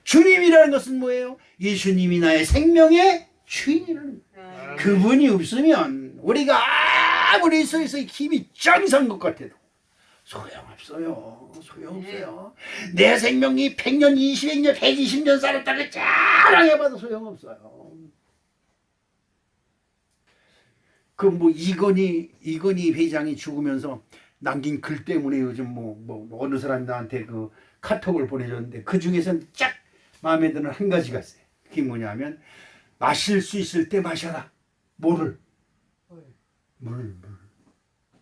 주님이라는 것은 뭐예요? 예수님이 나의 생명의 주인이라는 거예요. 그분이 없으면 우리가 아무리 서에서 힘이 짱산 것 같아도 소용없어요. 소용없어요. 내 생명이 100년, 200년, 120년 살았다고 자랑해봐도 소용없어요. 그 뭐 이건희 회장이 죽으면서 남긴 글 때문에 요즘 뭐 어느 사람이 나한테 그 카톡을 보내줬는데 그 중에서는 쫙 마음에 드는 한 가지가 있어요. 그게 뭐냐면 마실 수 있을 때 마셔라. 물.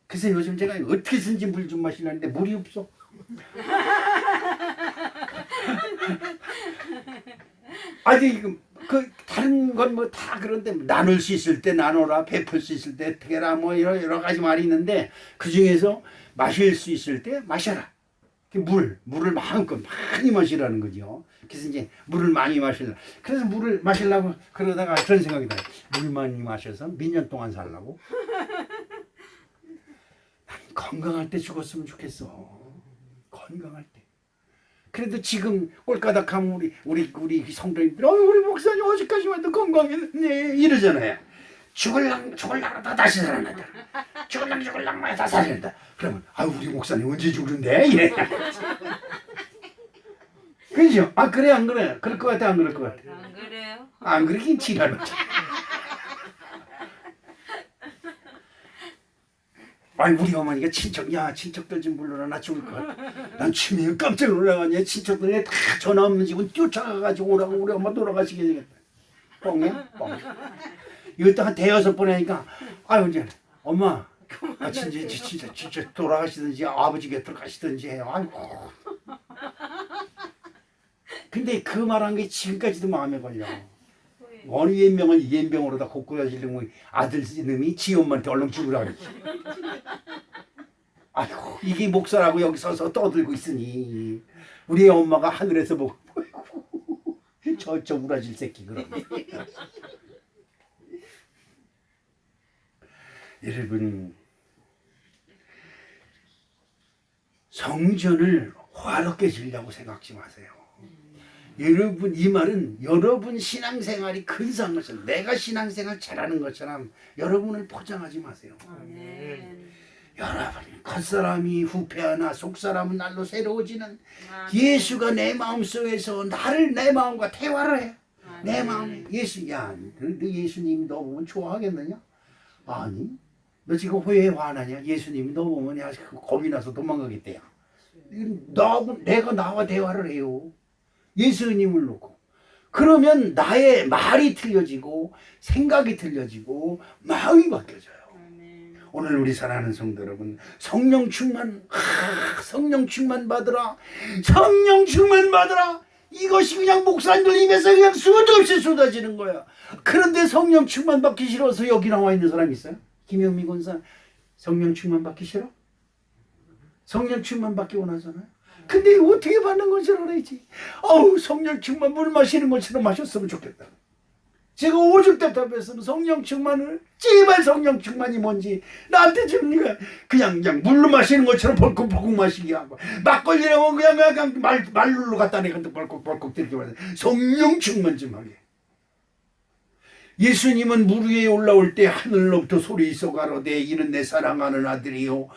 그래서 요즘 제가 어떻게든지 물 좀 마시려는데 물이 없어. 아니 그 다른 건 뭐 다 그런데 나눌 수 있을 때 나눠라, 베풀 수 있을 때 베라, 뭐 여러 가지 말이 있는데 그 중에서 마실 수 있을 때 마셔라. 물을 마음껏 많이 마시라는 거죠. 그래서 이제 물을 많이 마실라. 그래서 물을 마시려고 그러다가 그런 생각이 나요. 물 많이 마셔서 몇 년 동안 살라고? 난 건강할 때 죽었으면 좋겠어. 건강할 때. 그래도 지금 꼴까닥 하면 우리 성도님들 우리 목사님 어제까지만 해도 건강했네 이러잖아요. 죽을랑 하다 다시 살아난다. 죽을랑 하다 살아난다. 그러면 우리 목사님 언제 죽는데 이래. 그죠? 그래 안 그래? 그럴 것 같아 안 그럴 것 같아? 안 그래요? 안 그러긴 지랄이지. 우리 어머니가 친척들 좀 불러라 나 죽을 것 같아. 난 치매에 깜짝 놀라가지고 친척들이 다 전화 없는 집은 뛰어차가가지고 오라고 우리 엄마 돌아가시게 되겠다. 뻥이야? 뻥. 이것도 한 대여섯 번 하니까 이제 엄마 진짜 돌아가시든지 아버지 곁으로 가시든지 해요. 아이고. 근데 그 말한 게 지금까지도 마음에 걸려. 어느 연명은 이 연병으로 다 곡구라지려면 아들 놈이 지 엄마한테 얼른 죽으라 그랬지. 아이고 이게 목사라고 여기 서서 떠들고 있으니 우리 엄마가 하늘에서 보고 저 우라질 새끼 그럼. 여러분 성전을 화롭게 지으려고 생각지 마세요. 여러분 이 말은 여러분 신앙생활이 근사한 것처럼 내가 신앙생활 잘하는 것처럼 여러분을 포장하지 마세요. 아멘. 여러분 겉사람이 후패하나 속사람은 날로 새로워지는 예수가 내 마음속에서 나를 내 마음과 대화를 해. 내 마음에 예수 너 예수님이 너 보면 좋아하겠느냐? 아니 너 지금 왜 화나냐? 예수님이 너 보면 겁이 나서 도망가겠대요. 내가 나와 대화를 해요. 예수님을 놓고. 그러면 나의 말이 틀려지고 생각이 틀려지고 마음이 바뀌어져요. 오늘 우리 사랑하는 성도 여러분 성령 충만 받으라. 성령 충만 받으라. 이것이 그냥 목사님들 입에서 그냥 수도 없이 쏟아지는 거야. 그런데 성령 충만 받기 싫어서 여기 나와 있는 사람 있어요? 김영미 권사 성령 충만 받기 싫어? 성령 충만 받기 원하잖아요. 근데 이거 어떻게 받는 건지 알아야지. 성령 충만 물 마시는 것처럼 마셨으면 좋겠다. 제가 오죽 답답했으면 성령 충만을, 제발 성령 충만이 뭔지 나한테 좀 그냥 물로 마시는 것처럼 벌컥벌컥 마시게 하고, 막걸리라고 그냥 말룰로 갖다 내가 벌컥벌컥 들게 하는 성령 충만 좀 하게. 예수님은 물 위에 올라올 때 하늘로부터 소리 있어 가로되 이는 내 사랑하는 아들이요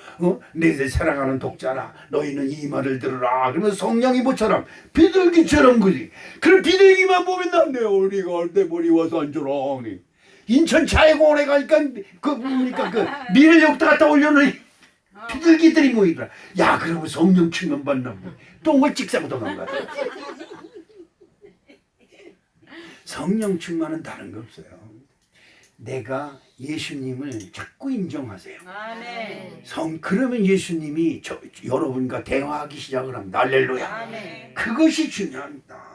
내 사랑하는 독자라 너희는 이 말을 들으라. 그러면 성령이 뭐처럼 비둘기처럼 그지. 그럼 비둘기만 보면 난내 어리가 내 머리 와서 앉아라. 인천 자해공원에 가니까 그 미래역도 갖다 올려놓은 비둘기들이 모이더라. 야, 그러고 성령 충만 받나 보네. 똥을 찍사고 도망가. 성령 충만은 다른 거 없어요. 내가 예수님을 자꾸 인정하세요. 아멘. 그러면 예수님이 여러분과 대화하기 시작을 합니다. 할렐루야. 아멘. 그것이 중요합니다.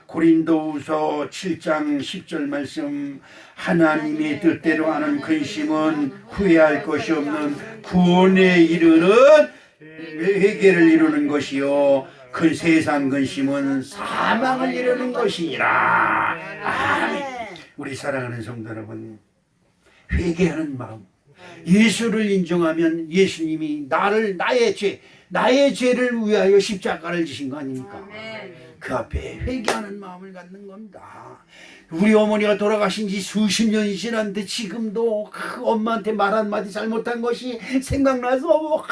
고린도후서 7장 10절 말씀, 하나님의 뜻대로 하는 근심은 후회할 것이 없는 구원에 이르는 회개를 이루는 것이요 그 세상 근심은 사망을 이루는 것이니라. 아멘. 우리 사랑하는 성도 여러분, 회개하는 마음, 예수를 인정하면 예수님이 나의 죄를 위하여 십자가를 지신 거 아닙니까? 아멘. 그 앞에 회개하는 마음을 갖는 겁니다. 우리 어머니가 돌아가신 지 수십 년이 지났는데 지금도 엄마한테 말 한마디 잘못한 것이 생각나서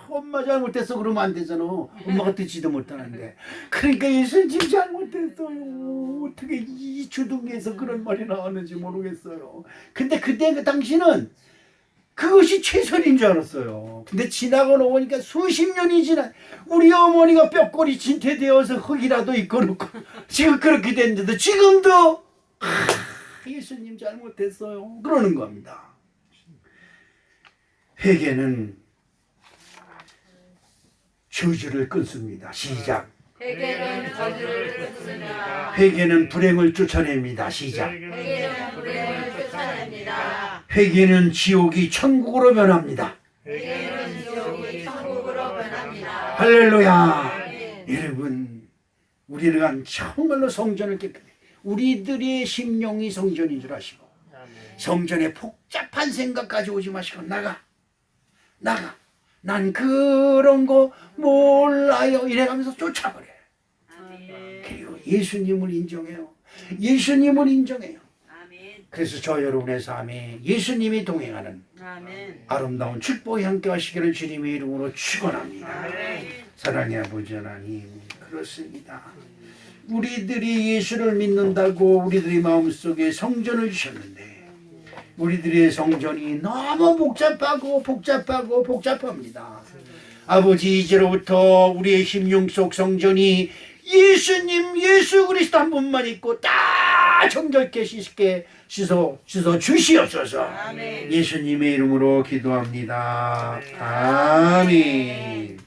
엄마 잘못했어 그러면 안 되잖아. 엄마가 듣지도 못하는데. 그러니까 예수님 잘못했어요. 어떻게 이 주둥이에서 그런 말이 나왔는지 모르겠어요. 근데 그때 그 당시는 그것이 최선인 줄 알았어요. 근데 지나고 보니까 수십 년이 지난 우리 어머니가 뼈골이 진퇴되어서 흙이라도 입고놓고 지금 그렇게 됐는데도 지금도 예수님 잘못했어요 그러는 겁니다. 회개는 저주를 끊습니다. 시작. 회개는 저주를 끊습니다. 회개는 불행을 쫓아냅니다. 시작. 회개는 불행을 쫓아냅니다. 회개는 지옥이 천국으로 변합니다. 회개는 지옥이 천국으로 변합니다. 할렐루야. 여러분, 우리는 정말로 성전을 깨끗해. 우리들의 심령이 성전인 줄 아시고 성전에 복잡한 생각 가져오지 마시고 나가. 난 그런 거 몰라요. 이래가면서 쫓아버려요. 그리고 예수님을 인정해요. 그래서 저 여러분의 삶에 예수님이 동행하는 아멘. 아름다운 축복이 함께 하시기를 주님의 이름으로 축원합니다. 사랑의 아버지 하나님, 그렇습니다. 우리들이 예수를 믿는다고 우리들의 마음속에 성전을 주셨는데 우리들의 성전이 너무 복잡합니다. 아버지, 이제로부터 우리의 심령 속 성전이 예수님, 예수 그리스도 한 분만 있고 다 정결케 씻게 씻어 주시옵소서. 아멘. 예수님의 이름으로 기도합니다. 아멘.